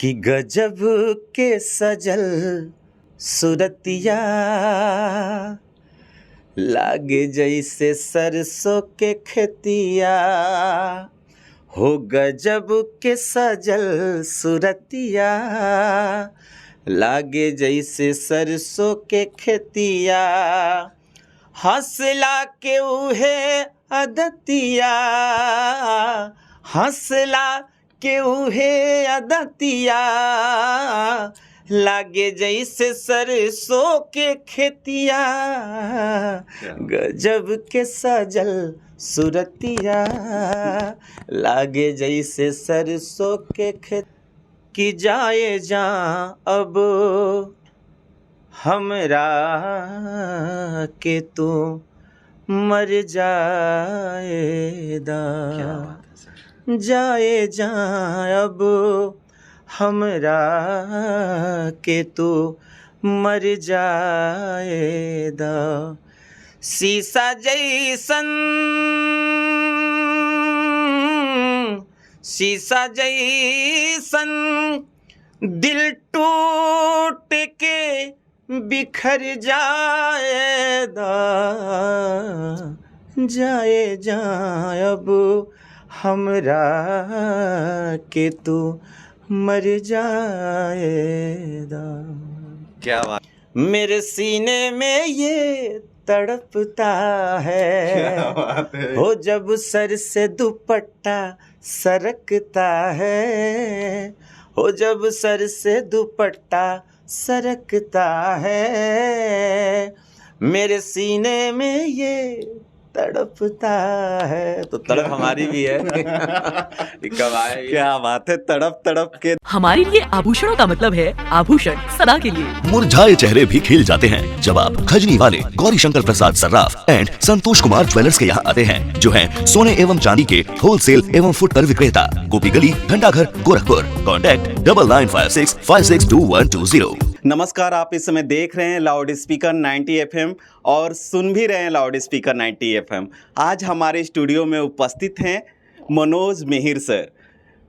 कि गजब के सजल सुरतिया लागे जैसे सरसों के खेतिया हो। गजब के सजल सुरतिया लागे जैसे सरसों के खेतिया हंसला के उहे अदतिया हंसला के उहे अदतिया लागे जैसे सरसों के खेतिया गजब के सजल सुरतिया लागे जैसे सरसों के खेत की जाए जा अब हमरा के तू मर जाएदा जाए जा अब हमरा के तू मर जाएदा। शीशा जैसन दिल टूट के बिखर जाएदा जाए जा अब हमरा के तू मर जाएदा। क्या बात। मेरे सीने में ये तड़पता है, क्या बात है। हो जब सर से दुपट्टा सरकता है हो जब सर से दुपट्टा सरकता है मेरे सीने में ये तड़पता है। तो तड़प हमारी भी है कब आए। क्या बात है। तड़प तड़प के हमारे लिए आभूषणों का मतलब है आभूषण सदा के लिए। मुरझाए चेहरे भी खिल जाते हैं जब आप खजनी वाले गौरी शंकर प्रसाद सर्राफ एंड संतोष कुमार ज्वेलर्स के यहाँ आते हैं, जो हैं सोने एवं चांदी के होलसेल एवं फुटकर विक्रेता, गोपी गली, घंटाघर, गोरखपुर। कॉन्टैक्ट 9956562120। नमस्कार, आप इस समय देख रहे हैं लाउड स्पीकर 90 FM और सुन भी रहे हैं लाउड स्पीकर 90 FM। आज हमारे स्टूडियो में उपस्थित हैं मनोज मिहिर सर,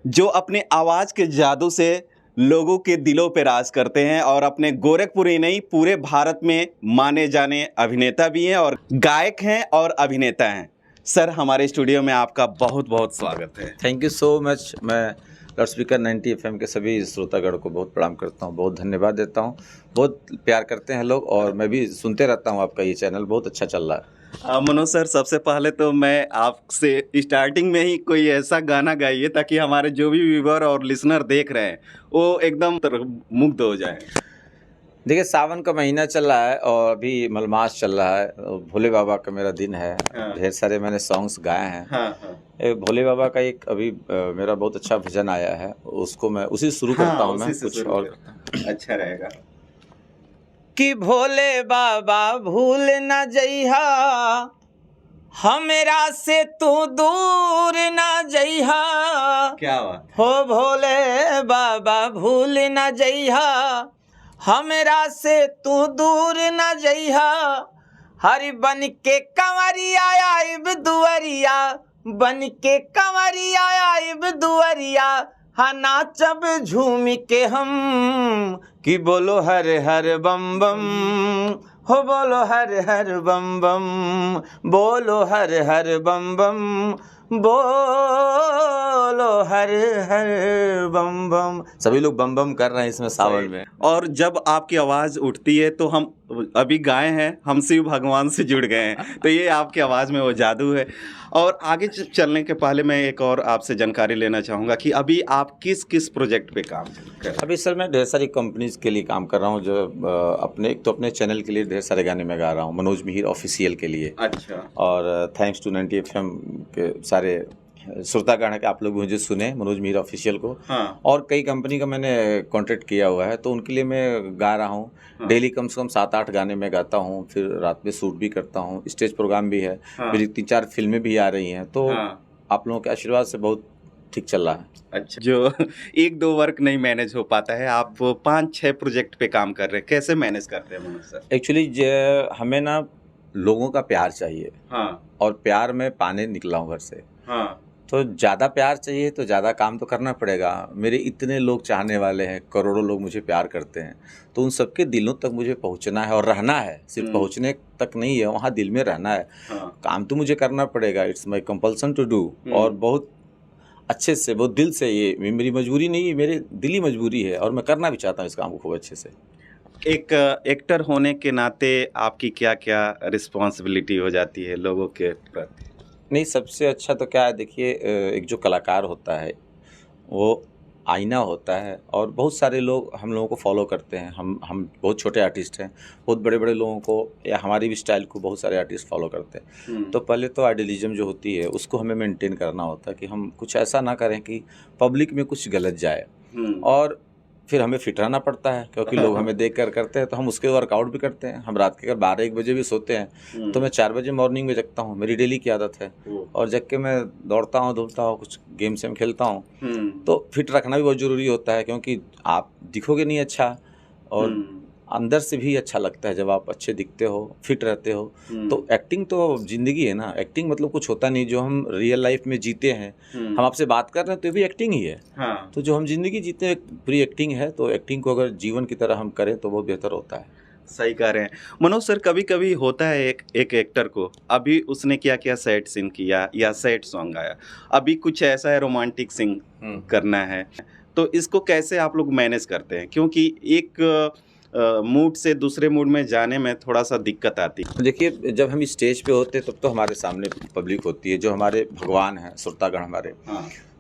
जो अपने आवाज़ के जादू से लोगों के दिलों पे राज करते हैं और अपने गोरखपुर ही नहीं पूरे भारत में माने जाने अभिनेता भी हैं और गायक हैं और अभिनेता हैं। सर, हमारे स्टूडियो में आपका बहुत बहुत स्वागत है। Thank you so much. मैं लाउड स्पीकर 90 FM के सभी श्रोतागण को बहुत प्रणाम करता हूँ, बहुत धन्यवाद देता हूँ। बहुत प्यार करते हैं लोग और मैं भी सुनते रहता हूँ। आपका ये चैनल बहुत अच्छा चल रहा है। मनोज सर, सबसे पहले तो मैं आपसे स्टार्टिंग में ही कोई ऐसा गाना गाइए ताकि हमारे जो भी व्यूवर और लिसनर देख रहे हैं वो एकदम मुग्ध हो जाए। देखिए, सावन का महीना चल रहा है और अभी मलमास चल रहा है। भोले बाबा का मेरा दिन है। हाँ। ढेर सारे मैंने सॉन्ग्स गाए हैं। हाँ। भोले बाबा का एक अभी मेरा बहुत अच्छा भजन आया है, उसको मैं उसी शुरू करता हूँ। मैं कुछ और अच्छा रहेगा कि भोले बाबा भूल न जइहा हमरा से तू दूर न जइहा। क्या बात हो भोले बाबा भूल न जइहा हमरा से तू दूर न जइहा। हरि बन के कंवरिया आइब दुअरिया बन के कंवरिया आइब दुअरिया हा नाचब झूम के हम कि बोलो हर हर बम बम हो बोलो हर हर बम बम बोलो हर हर बम बम बोलो हर हर बम बम। सभी लोग बम बम कर रहे हैं इसमें सावन में। और जब आपकी आवाज़ उठती है तो हम अभी गाए हैं, हम शिव भगवान से जुड़ गए हैं, तो ये आपकी आवाज़ में वो जादू है। और आगे चलने के पहले मैं एक और आपसे जानकारी लेना चाहूँगा कि अभी आप किस किस प्रोजेक्ट पे काम कर रहे हैं? अभी सर मैं ढेर सारी कंपनीज के लिए काम कर रहा हूँ, जो अपने चैनल के लिए ढेर सारे गाने में गा रहा हूँ, मनोज मिहिर ऑफिशियल के लिए। अच्छा। और थैंक्स टू 90 FM के सारे श्रोतागण के, आप लोग मुझे सुने मनोज मिहिर ऑफिशियल को। हाँ। और कई कंपनी का मैंने कॉन्ट्रैक्ट किया हुआ है, तो उनके लिए मैं गा रहा हूँ। हाँ। डेली कम से कम 7-8 गाने में गाता हूँ, फिर रात में शूट भी करता हूँ, स्टेज प्रोग्राम भी है। हाँ। मेरी 3-4 फिल्में भी आ रही हैं, तो हाँ। आप लोगों के आशीर्वाद से बहुत ठीक चल रहा है। अच्छा, जो 1-2 वर्क नहीं मैनेज हो पाता है, आप 5-6 प्रोजेक्ट पे काम कर रहे हैं, कैसे मैनेज करते हैं मनोज सर? एक्चुअली हमें ना लोगों का प्यार चाहिए। हाँ। और प्यार में पाने निकला हूँ घर से। हाँ। तो ज़्यादा प्यार चाहिए तो ज़्यादा काम तो करना पड़ेगा। मेरे इतने लोग चाहने वाले हैं, करोड़ों लोग मुझे प्यार करते हैं, तो उन सबके दिलों तक मुझे पहुंचना है और रहना है। सिर्फ पहुंचने तक नहीं है, वहाँ दिल में रहना है। काम तो मुझे करना पड़ेगा, it's my compulsion to do. और बहुत अच्छे से, बहुत दिल से, ये मेरी मजबूरी नहीं है, मेरी दिली मजबूरी है और मैं करना भी चाहता हूँ इस काम को खूब अच्छे से। एक एक्टर होने के नाते आपकी क्या क्या रिस्पॉन्सिबिलिटी हो जाती है लोगों के प्रति? नहीं, सबसे अच्छा तो क्या है, देखिए एक जो कलाकार होता है वो आईना होता है और बहुत सारे लोग हम लोगों को फॉलो करते हैं। हम बहुत छोटे आर्टिस्ट हैं, बहुत बड़े बड़े लोगों को या हमारी भी स्टाइल को बहुत सारे आर्टिस्ट फॉलो करते हैं। तो पहले तो आइडियलिज्म जो होती है उसको हमें मेंटेन करना होता है कि हम कुछ ऐसा ना करें कि पब्लिक में कुछ गलत जाए। और फिर हमें फिट रहना पड़ता है क्योंकि लोग हमें देख कर करते हैं, तो हम उसके वर्कआउट भी करते हैं। हम रात के अगर 12-1 बजे भी सोते हैं तो मैं 4 बजे मॉर्निंग में जगता हूँ, मेरी डेली की आदत है। और जग के मैं दौड़ता हूँ, धूपता हूँ, कुछ गेम सेम खेलता हूँ। तो फिट रखना भी बहुत ज़रूरी होता है क्योंकि आप दिखोगे नहीं अच्छा और अंदर से भी अच्छा लगता है जब आप अच्छे दिखते हो, फिट रहते हो। तो एक्टिंग तो ज़िंदगी है ना, एक्टिंग मतलब कुछ होता नहीं, जो हम रियल लाइफ में जीते हैं। हम आपसे बात कर रहे हैं तो ये भी एक्टिंग ही है। तो जो हम जिंदगी जीते हैं पूरी एक्टिंग है, तो एक्टिंग को अगर जीवन की तरह हम करें तो बहुत बेहतर होता है। सही कह रहे हैं मनोज सर। कभी कभी होता है एक एक्टर को, अभी उसने क्या क्या सैड सीन किया या सैड सॉन्ग आया, अभी कुछ ऐसा है रोमांटिक सीन करना है, तो इसको कैसे आप लोग मैनेज करते हैं? क्योंकि एक मूड से दूसरे मूड में जाने में थोड़ा सा दिक्कत आती है। देखिए, जब हम स्टेज पे होते हैं तब तो हमारे सामने पब्लिक होती है, जो हमारे भगवान हैं, श्रोतागण हमारे।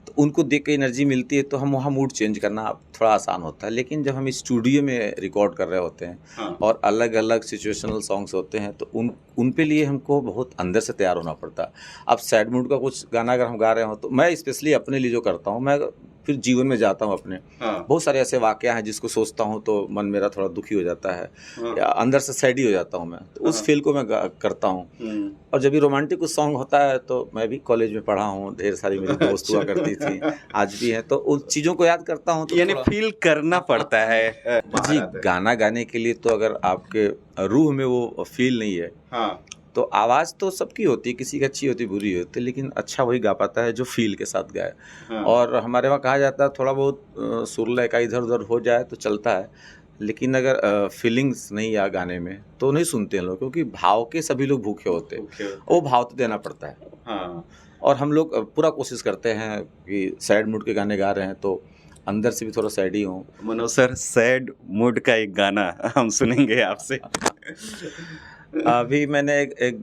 तो उनको देख के एनर्जी मिलती है तो हम वहाँ मूड चेंज करना थोड़ा आसान होता है। लेकिन जब हम स्टूडियो में रिकॉर्ड कर रहे होते हैं और अलग अलग सिचुएशनल सॉन्ग्स होते हैं तो उन पे लिए हमको बहुत अंदर से तैयार होना पड़ता है। अब सैड मूड का कुछ गाना अगर हम गा रहे हो तो मैं स्पेशली अपने लिए जो करता हूँ, मैं फिर जीवन में जाता हूँ अपने। बहुत सारे ऐसे वाक़या हैं जिसको सोचता हूँ तो मन मेरा थोड़ा दुखी हो जाता है या अंदर से सैडी हो जाता हूँ मैं, तो उस फील को मैं करता हूँ। और जब भी रोमांटिक कुछ सॉन्ग होता है तो मैं भी कॉलेज में पढ़ा हूँ, ढेर सारी मेरी दोस्त हुआ करती थी, आज भी हैं, तो उन चीज़ों को याद करता हूँ। तो यानी फील करना पड़ता है जी। गाना गाने के लिए तो अगर आपके रूह में वो फील नहीं है तो आवाज़ तो सबकी होती है, किसी की अच्छी होती बुरी होती है, लेकिन अच्छा वही गा पाता है जो फील के साथ गाए। और हमारे वहाँ कहा जाता है थोड़ा बहुत सुर लय का इधर उधर हो जाए तो चलता है, लेकिन अगर फीलिंग्स नहीं आ गाने में तो नहीं सुनते हैं लोग, क्योंकि भाव के सभी लोग भूखे होते हैं, वो भाव तो देना पड़ता है। और हम लोग पूरा कोशिश करते हैं कि सैड मूड के गाने गा रहे हैं तो अंदर से भी थोड़ा सैड ही हो। मनोज सर, सैड मूड का एक गाना हम सुनेंगे आपसे। अभी मैंने एक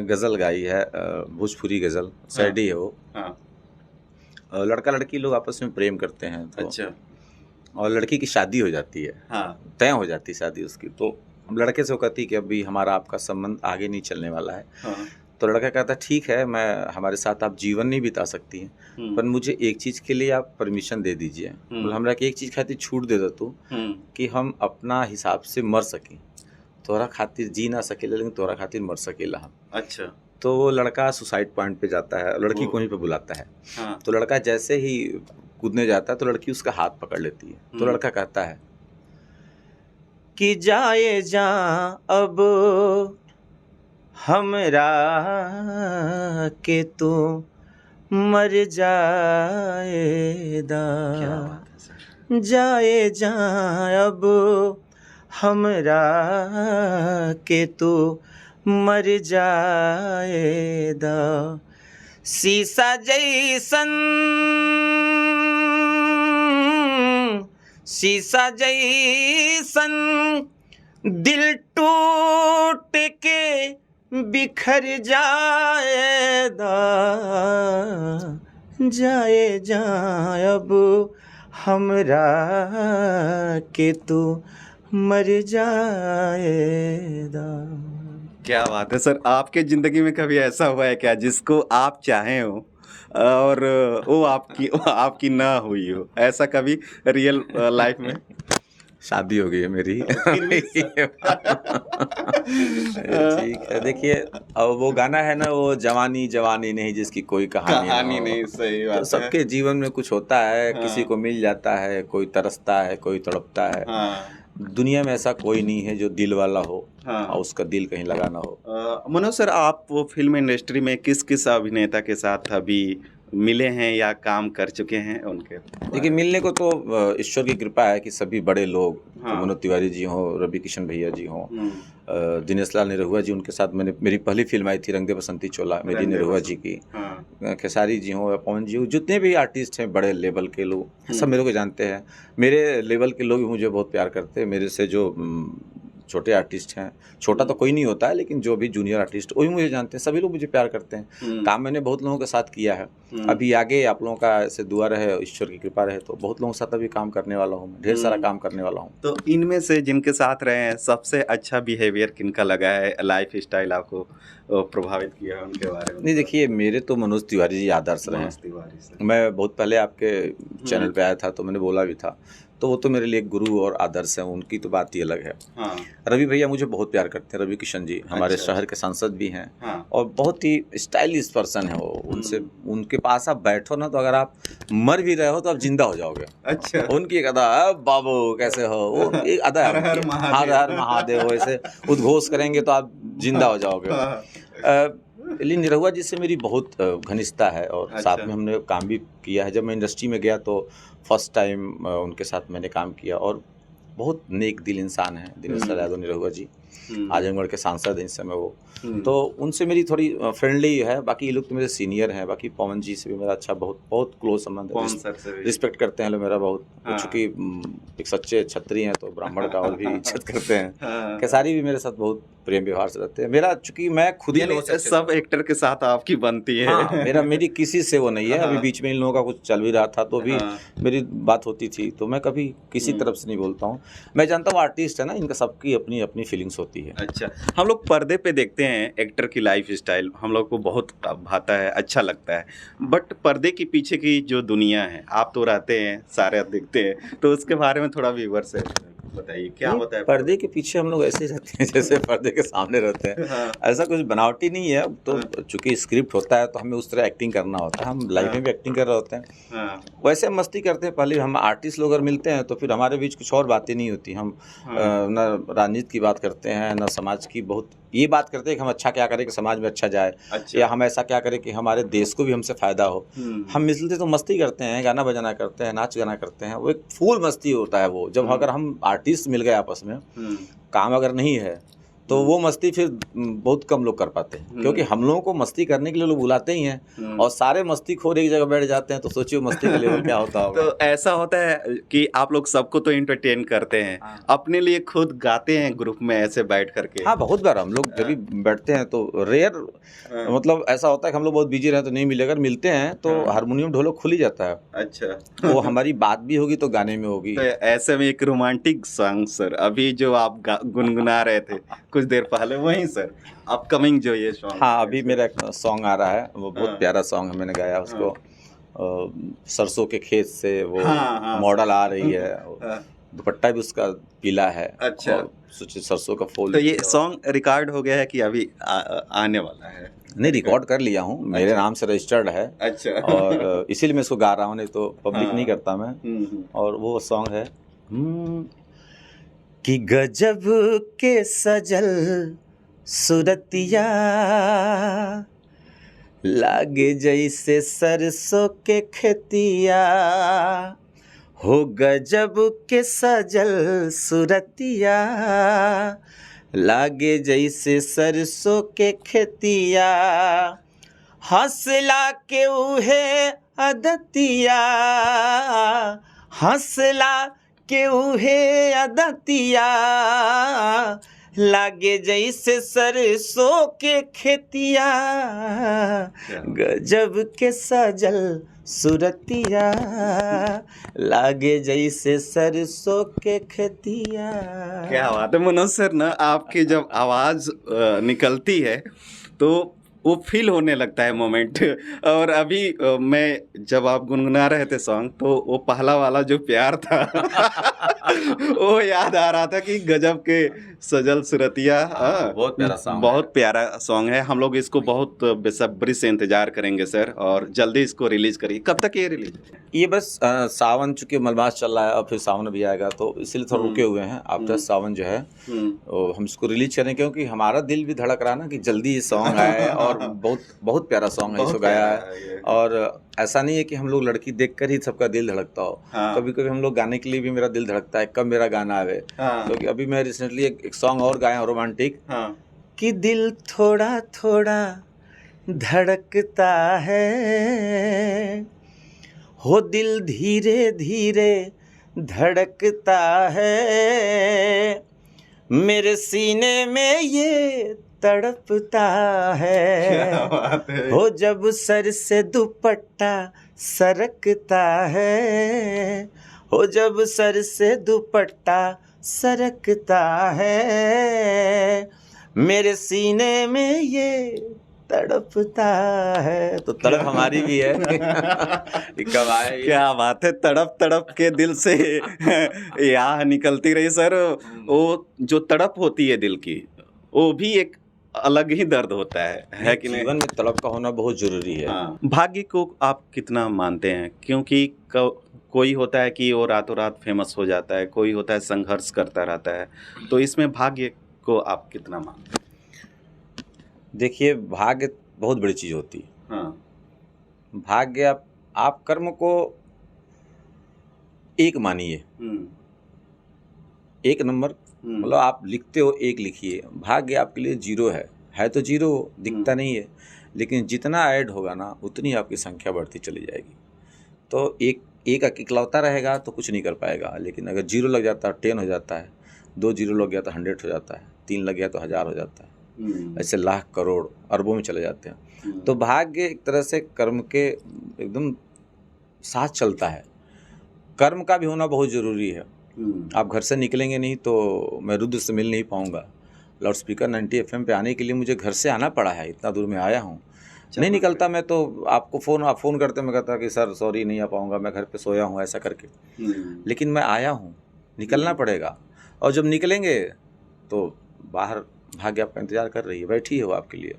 गज़ल गाई है, भोजपुरी गज़ल, सैडी है वो। लड़का लड़की लोग आपस में प्रेम करते हैं तो अच्छा। और लड़की की शादी हो जाती है, तय हो जाती है शादी उसकी, तो लड़के से वो कहती है कि अभी हमारा आपका संबंध आगे नहीं चलने वाला है। तो लड़का कहता है ठीक है, मैं हमारे साथ आप जीवन नहीं बिता सकती हैं, पर मुझे एक चीज़ के लिए आप परमिशन दे दीजिए। मतलब हमरा के एक चीज़ खातिर छूट दे दो तू कि हम अपना हिसाब से मर सकें, तोरा खातिर जी ना सकेला लेकिन तोरा खातिर मर सकेला हम। अच्छा। तो वो लड़का सुसाइड पॉइंट पे जाता है, लड़की को वहीं पे बुलाता है। तो लड़का जैसे ही कूदने जाता है तो लड़की उसका हाथ पकड़ लेती है। तो लड़का कहता है कि जाए जा अब हमरा के तू मर जाएदा, जाए जा अब हमरा के तू मर जाएदा, शीशा जैसन दिल टूट के बिखर जाएदा, जाए जा अब हमरा के तू मर जाएदा। क्या बात है सर। आपके ज़िंदगी में कभी ऐसा हुआ है क्या जिसको आप चाहें हो और वो आपकी ना हुई हो? ऐसा कभी रियल लाइफ में? शादी हो गई है मेरी। ठीक है, देखिए अब वो गाना है ना, वो जवानी जवानी नहीं जिसकी कोई कहानी नहीं। सही बात है। सबके जीवन में कुछ होता है, किसी को मिल जाता है, कोई तरसता है, कोई तड़पता है। दुनिया में ऐसा कोई नहीं है जो दिल वाला हो और उसका दिल कहीं लगा ना हो। मनोज सर, आप वो फिल्म इंडस्ट्री में किस किस अभिनेता के साथ अभी मिले हैं या काम कर चुके हैं उनके? देखिए, मिलने को तो ईश्वर की कृपा है कि सभी बड़े लोग, हाँ। मनोज तिवारी जी हों, रवि किशन भैया जी हों, दिनेश लाल निरहुआ जी, उनके साथ मेरी पहली फिल्म आई थी रंग दे बसंती चोला, मेरी रंग दे निरहुआ बसंती। जी की। हाँ। खेसारी जी हों या पवन जी हों, जितने भी आर्टिस्ट हैं बड़े लेवल के लोग, सब मेरे को जानते हैं। मेरे लेवल के लोग भी मुझे बहुत प्यार करते हैं। मेरे से जो छोटे आर्टिस्ट हैं, छोटा तो कोई नहीं होता है, लेकिन जो भी जूनियर आर्टिस्ट वो भी मुझे जानते हैं, सभी लोग मुझे प्यार करते हैं। काम मैंने बहुत लोगों के साथ किया है। अभी आगे आप लोगों का ऐसे दुआ रहे, ईश्वर की कृपा रहे, तो बहुत लोगों के साथ अभी काम करने वाला हूँ, ढेर सारा काम करने वाला हूँ। तो इनमें से जिनके साथ रहे हैं, सबसे अच्छा बिहेवियर किनका लगा है, लाइफ स्टाइल आपको प्रभावित किया है, उनके बारे में? नहीं, देखिए, मेरे तो मनोज तिवारी जी आदर्श रहे मनोज हैं। तिवारी से। मैं बहुत पहले आपके चैनल पे आया था तो मैंने बोला भी था, तो वो तो मेरे लिए गुरु और आदर्श हैं, उनकी तो बात ही अलग है। हाँ। रवि भैया मुझे बहुत प्यार करते हैं, रवि किशन जी हमारे अच्छा। शहर के सांसद भी हैं। हाँ। और बहुत ही स्टाइलिश पर्सन है वो। उनसे उनके पास आप बैठो ना, तो अगर आप मर भी रहे हो तो आप जिंदा हो जाओगे। अच्छा। उनकी एक अदा है, बाबू कैसे हो, वो एक अदा है हर हर उनकी। महादेव। हर हर महादेव, ऐसे उद्घोष करेंगे तो आप जिंदा हो जाओगे। हाँ। लेकिन निरहुआ जी से मेरी बहुत घनिष्ठता है और अच्छा। साथ में हमने काम भी किया है। जब मैं इंडस्ट्री में गया तो फर्स्ट टाइम उनके साथ मैंने काम किया, और बहुत नेक दिल इंसान है दिनेश लाल यादव निरहुआ जी। आजमगढ़ के सांसद हैं इस समय वो। तो उनसे मेरी थोड़ी फ्रेंडली है। बाकी ये लोग तो मेरे सीनियर हैं। बाकी पवन जी से भी मेरा अच्छा, बहुत बहुत क्लोज संबंध पवन है। सर से भी। रिस्पेक्ट करते हैं लोग मेरा बहुत। हाँ। चूँकि एक सच्चे छत्री हैं तो ब्राह्मण का और भी इज्जत करते हैं। हाँ। खेसारी भी मेरे साथ बहुत प्रेम व्यवहार से रहते हैं। मेरा चूँकि मैं खुद ही यानी लोगों से सब एक्टर के साथ आपकी बनती है। हाँ, मेरी किसी से वो नहीं है। अभी हाँ। बीच में इन लोगों का कुछ चल भी रहा था तो भी हाँ। मेरी बात होती थी, तो मैं कभी किसी तरफ से नहीं बोलता हूँ। मैं जानता हूँ आर्टिस्ट है ना, इनका सबकी अपनी अपनी फीलिंग्स होती है। अच्छा, हम लोग पर्दे पे देखते हैं एक्टर की लाइफ स्टाइल, हम लोग को बहुत भाता है, अच्छा लगता है। बट पर्दे के पीछे की जो दुनिया है, आप तो रहते हैं, सारे आप देखते हैं, तो उसके बारे में थोड़ा व्यूअर से बताइए, क्या होता है पर्दे के पीछे? हम लोग ऐसे ही रहते हैं जैसे पर्दे के सामने रहते हैं। हाँ। ऐसा कुछ बनावटी नहीं है। तो चूंकि स्क्रिप्ट होता है तो हमें उस तरह एक्टिंग करना होता है। हम लाइफ में भी एक्टिंग कर रहे होते हैं। हाँ। वैसे हम मस्ती करते हैं। पहले हम आर्टिस्ट लोग अगर मिलते हैं तो फिर हमारे बीच कुछ और बातें नहीं होती। हम न राजनीति की बात करते हैं, न समाज की। बहुत ये बात करते हैं कि हम अच्छा क्या करें कि समाज में अच्छा जाए, अच्छा। या हम ऐसा क्या करें कि हमारे देश को भी हमसे फ़ायदा हो। हम मिलते तो मस्ती करते हैं, गाना बजाना करते हैं, नाच गाना करते हैं। वो एक फूल मस्ती होता है वो। जब अगर हम आर्टिस्ट मिल गए आपस में, काम अगर नहीं है तो वो मस्ती फिर बहुत कम लोग कर पाते हैं, क्योंकि हम लोगों को मस्ती करने के लिए लोग बुलाते ही हैं और सारे मस्ती खोर एक जगह बैठ जाते हैं। तो सोचिए मस्ती का लेवल क्या होता होगा। तो ऐसा होता है कि आप लोग सबको तो एंटरटेन करते हैं, अपने लिए खुद गाते हैं ग्रुप में ऐसे बैठ करके? हाँ, बहुत बार हम लोग जब भी बैठते हैं तो रेयर, मतलब ऐसा होता है कि हम लोग बहुत बिजी रहे तो नहीं मिले। अगर मिलते हैं तो हारमोनियम ढोलक खुल ही जाता है। अच्छा। वो हमारी बात भी होगी तो गाने में होगी। तो ऐसे में एक रोमांटिक सॉन्ग सर, अभी जो आप गुनगुना रहे थे कुछ देर पहले, वहीं सर अपकमिंग जो ये सॉन्ग। हाँ, अभी मेरा एक सॉन्ग आ रहा है, वो बहुत प्यारा सॉन्ग है। मैंने गाया उसको, सरसों के खेत से वो मॉडल आ रही है, दुपट्टा भी उसका पीला है। अच्छा। और सोचिए सरसों का फूल। तो ये सॉन्ग रिकॉर्ड हो गया है कि अभी आने वाला है? नहीं, रिकॉर्ड कर लिया हूँ, मेरे नाम से रजिस्टर्ड है। अच्छा। और इसीलिए मैं इसको गा रहा हूँ, नहीं तो पब्लिक नहीं करता मैं। और वो सॉन्ग है कि गजब के सजल सुरतिया, लागे जैसे सरसों के खेतिया, हो गजब के सजल सुरतिया, लागे जैसे सरसों के खेतिया, हंसला के उहे अदतिया, हंसला के उहे अदतिया, लागे जैसे सरसों के खेतिया, गजब के सजल सुरतिया, लागे जैसे सरसों के खेतिया। क्या बात है मनोज सर ना, आपकी जब आवाज़ निकलती है तो वो फील होने लगता है मोमेंट। और अभी मैं जब आप गुनगुना रहे थे सॉन्ग, तो वो पहला वाला जो प्यार था वो याद आ रहा था कि गजब के सजल सुरतिया। बहुत प्यारा सॉन्ग, बहुत प्यारा सॉन्ग है। हम लोग इसको बहुत बेसब्री से इंतजार करेंगे सर, और जल्दी इसको रिलीज करिए। कब तक ये रिलीज? ये बस सावन, चूंकि मलमास चल रहा है और फिर सावन भी आएगा, तो इसलिए थोड़ा रुके हुए हैं। आफ्टर सावन जो है हम इसको रिलीज करें, क्योंकि हमारा दिल भी धड़क रहा है ना कि जल्दी ये सॉन्ग आए और और बहुत बहुत प्यारा सॉन्ग है, बहुत इसको गाया प्यारा है है। ये। और ऐसा नहीं है कि हम लोग लड़की देखकर ही सबका दिल धड़कता हो। हाँ। कभी कभी हम लोग गाने के लिए भी मेरा दिल धड़कता है, कब मेरा गाना आवे। हाँ। क्योंकि अभी मैं रिसेंटली एक सॉन्ग और गाया हूँ रोमांटिक, हाँ। कि दिल थोड़ा थोड़ा धड़कता है, हो दिल धीरे धीरे धड़कता है, मेरे सीने में ये तड़पता है, क्या बात है। हो जब सर से दुपट्टा सरकता है, हो जब सर से दुपट्टा सरकता है, मेरे सीने में ये तड़पता है। तो तड़प हमारी भी है। कब आए क्या बात है, तड़प तड़प के दिल से यहाँ निकलती रही सर। वो जो तड़प होती है दिल की, वो भी एक अलग ही दर्द होता है कि नहीं? जीवन में तड़प का होना बहुत जरूरी है। हाँ। भाग्य को आप कितना मानते हैं? क्योंकि कोई होता है कि वो रातों रात फेमस हो जाता है, कोई होता है संघर्ष करता रहता है, तो इसमें भाग्य को आप कितना मानते हैं? देखिए, भाग्य बहुत बड़ी चीज होती है। हाँ। भाग्य आप कर्म को एक मानिए, एक नंबर, मतलब आप लिखते हो एक लिखिए। भाग्य आपके लिए जीरो है तो जीरो दिखता नहीं है, लेकिन जितना ऐड होगा ना उतनी आपकी संख्या बढ़ती चली जाएगी। तो एक इकलौता रहेगा तो कुछ नहीं कर पाएगा, लेकिन अगर जीरो लग जाता है 10 हो जाता है, 2 जीरो लग गया तो 100 हो जाता है, 3 लग गया तो 1000 हो जाता है, ऐसे लाख करोड़ अरबों में चले जाते हैं। तो भाग्य एक तरह से कर्म के एकदम साथ चलता है। कर्म का भी होना बहुत ज़रूरी है। आप घर से निकलेंगे नहीं तो मैं रुद्र से मिल नहीं पाऊंगा। लाउड स्पीकर 90 FM पे आने के लिए मुझे घर से आना पड़ा है, इतना दूर में आया हूँ। नहीं निकलता मैं तो आपको आप फ़ोन करते, मैं कहता कि सर सॉरी नहीं आ पाऊँगा, मैं घर पे सोया हूँ, ऐसा करके। लेकिन मैं आया हूँ, निकलना पड़ेगा। और जब निकलेंगे तो बाहर भाग्य आपका इंतजार कर रही है, बैठी है वो आपके लिए।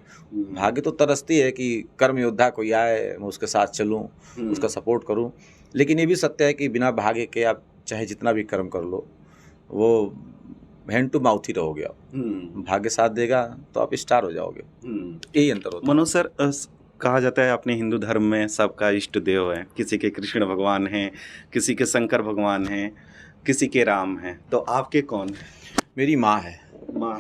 भाग्य तो तरसती है कि कर्म योद्धा कोई आए, मैं उसके साथ चलूं, उसका सपोर्ट करूं। लेकिन ये भी सत्य है कि बिना भाग्य के आप चाहे जितना भी कर्म कर लो, वो हैंड टू माउथ ही रहोगे आप। भाग्य साथ देगा तो आप स्टार हो जाओगे। यही अंतर होता है। मनोज सर, कहा जाता है अपने हिंदू धर्म में सबका इष्ट देव है, किसी के कृष्ण भगवान हैं, किसी के शंकर भगवान हैं, किसी के राम हैं, तो आपके कौन है? मेरी माँ है। माँ।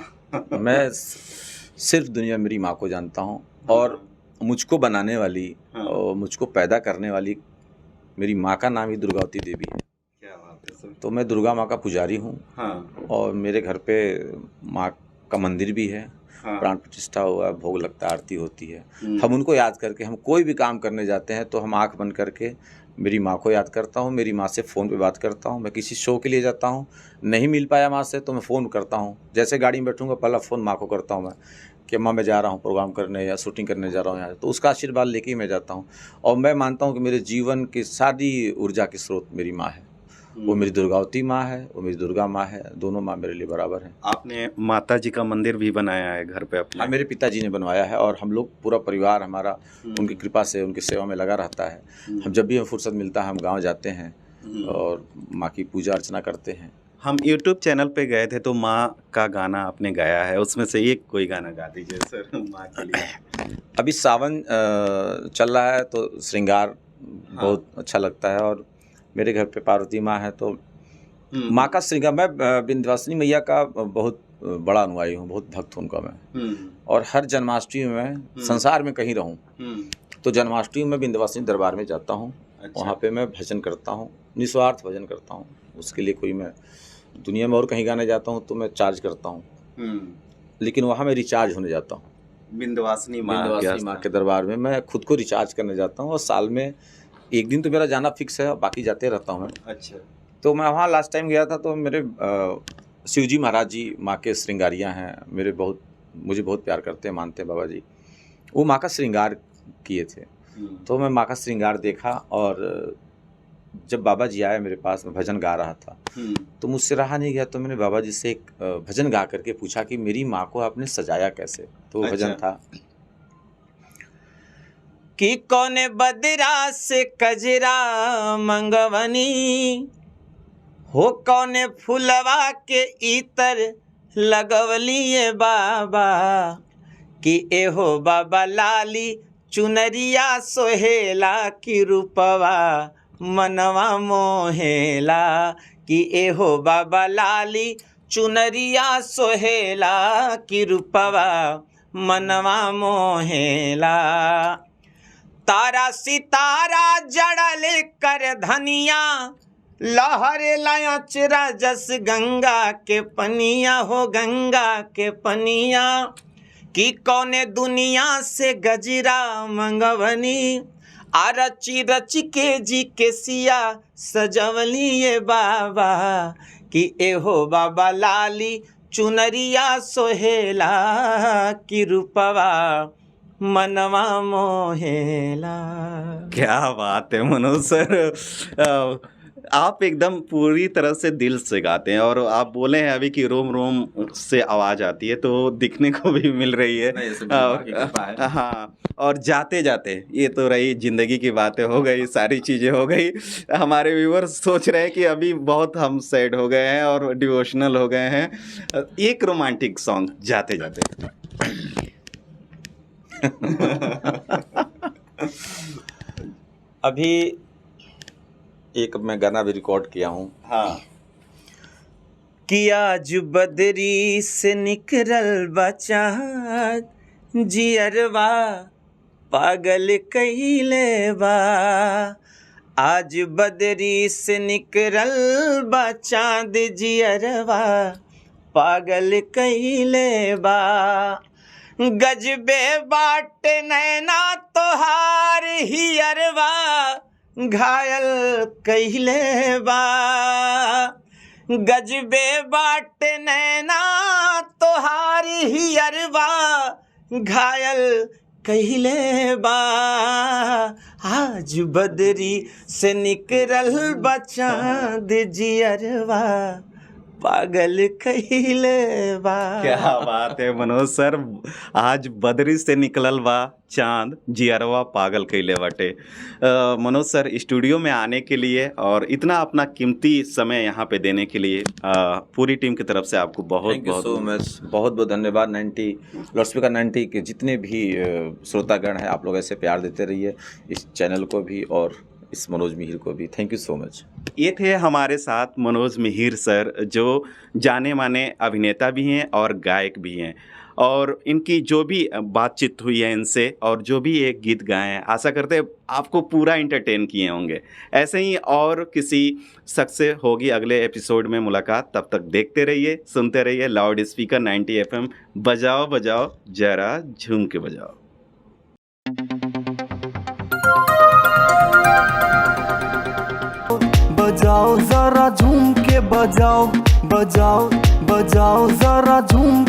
मैं सिर्फ दुनिया मेरी माँ को जानता हूँ, और मुझको बनाने वाली और मुझको पैदा करने वाली मेरी माँ का नाम ही दुर्गावती देवी है। क्या बात है सर। तो मैं दुर्गा माँ का पुजारी हूँ। और मेरे घर पे माँ का मंदिर भी है। प्राण प्रतिष्ठा हुआ, भोग लगता है, आरती होती है। हम उनको याद करके, हम कोई भी काम करने जाते हैं तो हम आँख बंद करके मेरी माँ को याद करता हूँ। मेरी माँ से फ़ोन पे बात करता हूँ। मैं किसी शो के लिए जाता हूँ, नहीं मिल पाया माँ से तो मैं फ़ोन करता हूँ। जैसे गाड़ी में बैठूँगा पहला फ़ोन माँ को करता हूँ मैं, कि माँ मैं जा रहा हूँ प्रोग्राम करने या शूटिंग करने जा रहा हूँ यहाँ, तो उसका आशीर्वाद लेके ही मैं जाता हूँ। और मैं मानता हूँ कि मेरे जीवन की सारी ऊर्जा की स्रोत मेरी माँ है। वो मेरी दुर्गावती माँ है, वो मेरी दुर्गा माँ है। दोनों माँ मेरे लिए बराबर हैं। आपने माता जी का मंदिर भी बनाया है घर पे अपने? हाँ, मेरे पिताजी ने बनवाया है, और हम लोग पूरा परिवार हमारा उनकी कृपा से उनकी सेवा में लगा रहता है। हम जब भी हमें फुर्सत मिलता है हम गांव जाते हैं और माँ की पूजा अर्चना करते हैं। हम YouTube चैनल पे गए थे तो माँ का गाना आपने गाया है, उसमें से एक कोई गाना गा दीजिए सर माँ के लिए। अभी सावन चल रहा है तो श्रृंगार बहुत अच्छा लगता है, और मेरे घर पे पार्वती माँ है तो माँ का श्रृंगार। मैं विंध्यवासिनी मैया का बहुत बड़ा अनुयायी हूँ, बहुत भक्त हूँ उनका मैं। और हर जन्माष्टमी में संसार में कहीं रहूँ तो जन्माष्टमी में विंध्यवासिनी दरबार में जाता हूँ। अच्छा। वहाँ पे मैं भजन करता हूँ, निस्वार्थ भजन करता हूँ। उसके लिए कोई मैं दुनिया में और कहीं गाने जाता हूँ तो मैं चार्ज करता हूँ, लेकिन वहाँ मैं रिचार्ज होने जाता हूँ। विंध्यवासिनी माँ के दरबार में मैं खुद को रिचार्ज करने जाता हूँ, और साल में एक दिन तो मेरा जाना फिक्स है, बाकी जाते रहता हूँ मैं। अच्छा। तो मैं वहाँ लास्ट टाइम गया था तो मेरे शिवजी महाराज जी माँ के श्रृंगारियाँ हैं, मुझे बहुत प्यार करते हैं, मानते हैं बाबा जी। वो माँ का श्रृंगार किए थे, तो मैं माँ का श्रृंगार देखा। और जब बाबा जी आए मेरे पास, मैं भजन गा रहा था तो मुझसे रहा नहीं गया, तो मैंने बाबा जी से एक भजन गा करके पूछा कि मेरी माँ को आपने सजाया कैसे। तो वो भजन था कि कौने बदरा से कजरा मंगवनी हो, कौने फुलवा के इतर लगवली ये बाबा, कि एहो बाबा लाली चुनरिया सोहेला कि रूपवा मनवा मोहेला, कि एहो बाबा लाली चुनरिया सोहेला कि रूपवा मनवा मोहेला। तारा सितारा जड़ल कर धनिया, लहर लचरा जस गंगा के पनिया हो गंगा के पनिया, कि कौने दुनिया से गजरा मंगवनी, आ रची रच के जी के सिया सजवली ये बाबा, कि एहो बाबा लाली चुनरिया सोहेला कि रूपवा मनवा मोहेला। क्या बात है मनोज सर, आप एकदम पूरी तरह से दिल से गाते हैं और आप बोले हैं अभी कि रोम रोम से आवाज़ आती है, तो दिखने को भी मिल रही है। हाँ, और जाते जाते ये तो रही ज़िंदगी की बातें हो गई, सारी चीज़ें हो गई। हमारे व्यूअर्स सोच रहे हैं कि अभी बहुत हम सैड हो गए हैं और डिवोशनल हो गए हैं। एक रोमांटिक सॉन्ग जाते जाते। अभी एक मैं गाना भी रिकॉर्ड किया हूँ। हाँ। कि आज बदरी से निकरल बचात, जियरवा पागल कइले बा, आज बदरी से निकरल बचात, जियरवा पागल कइले बा, गजबे बाट नैना तोहार हियरवा घायल कइले बा, गजबे बाट नैना तोहार हियरवा घायल कइले बा, आज बदरी से निकरल बचांद, जियरवा पागल कइले बा। क्या बात है मनोज सर, आज बदरी से निकलल बा चांद, जियरवा पागल कइले बाटे। मनोज सर, स्टूडियो में आने के लिए और इतना अपना कीमती समय यहाँ पे देने के लिए पूरी टीम की तरफ से आपको बहुत बहुत सो मच, बहुत बहुत धन्यवाद। 90 लाउडस्पीकर 90 के जितने भी श्रोतागण हैं, आप लोग ऐसे प्यार देते रहिए इस चैनल को भी और इस मनोज मिहिर को भी। Thank you so much. ये थे हमारे साथ मनोज मिहिर सर, जो जाने माने अभिनेता भी हैं और गायक भी हैं, और इनकी जो भी बातचीत हुई है इनसे और जो भी एक गीत गाए हैं, आशा करते हैं आपको पूरा इंटरटेन किए होंगे। ऐसे ही और किसी शख्स से होगी अगले एपिसोड में मुलाकात। तब तक देखते रहिए, सुनते रहिए लाउड स्पीकर 90 FM। बजाओ बजाओ जरा झूम के बजाओ। बजाओ जरा झूम के बजाओ, बजाओ बजाओ जरा झूम